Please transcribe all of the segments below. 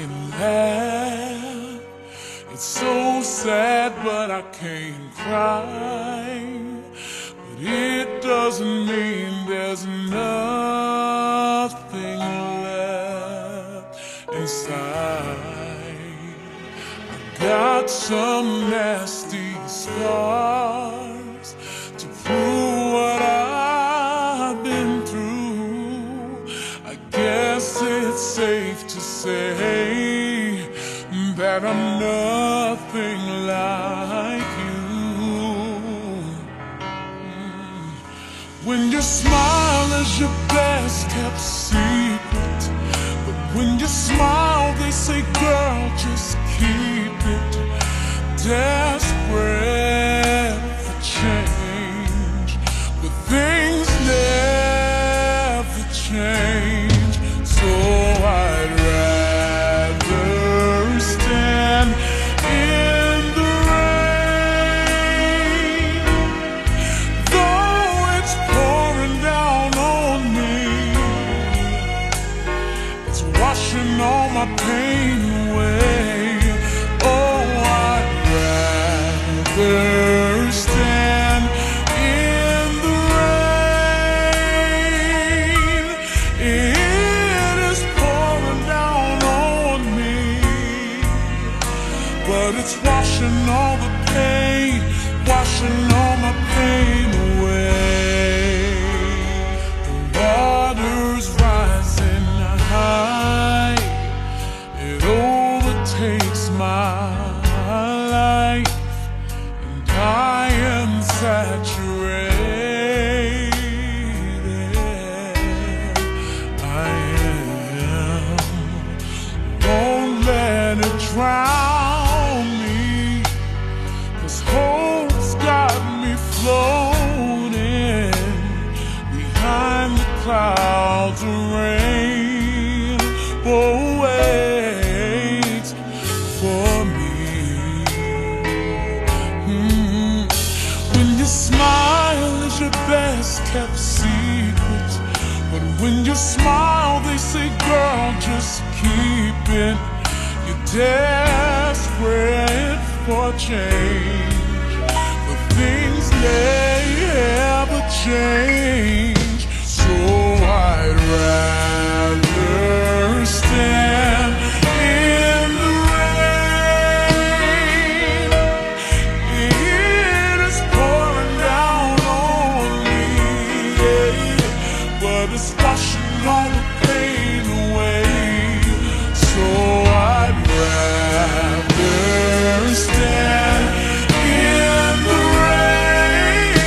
can laugh. It's so sad, but I can't cry. But it doesn't mean there's nothing left inside. I got some nasty scars to prove what I've been through. I guess it's safe to say that I'm nothing like you. When your smile is your best kept secret, but when you smile they say, girl, just keep it. Desperate for change, but things never change. So I'd rather stand in the rain, though it's pouring down on me. It's washing all my pain away. Oh, I'd rather stand in the rain. It is pouring down on me, but it's washing all the pain, washing all my pain away. The water's rising high, it overtakes my life, and I am saturated. I am. Won't let it drown me, 'cause hope's got me floating behind the clouds of rain. Oh, wait for me. When your smile is your best kept secret, but when you smile they say, girl, just keep it. You're desperate for change, but things never change. So I'd rather stand in the rain. It is pouring down on me, but it's washing all the pain away. So I'd rather stand in the rain.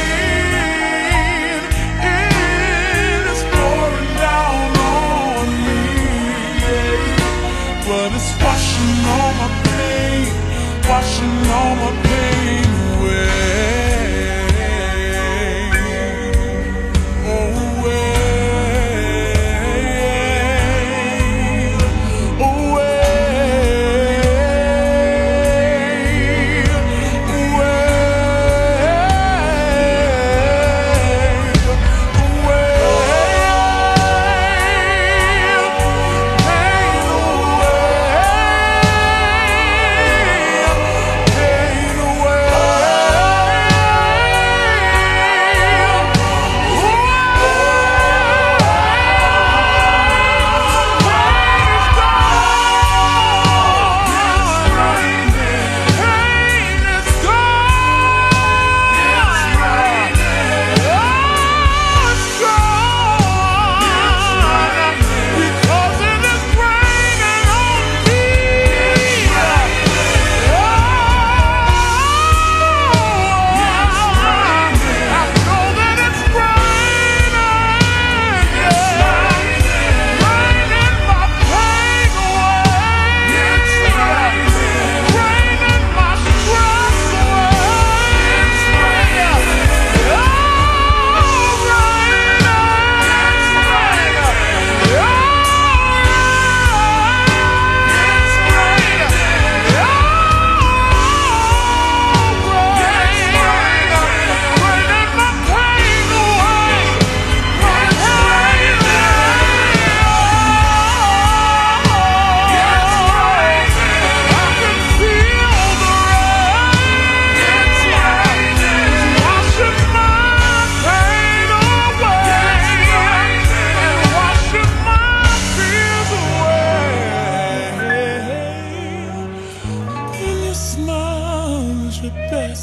It is pouring down on me, but it's washing all my pain, washing all my pain away. Pain away.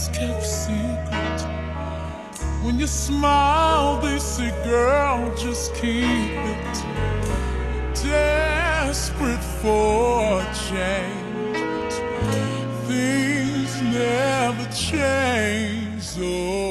best kept secret. When you smile, they say, girl, just keep it. Desperate for change, things never change. Oh.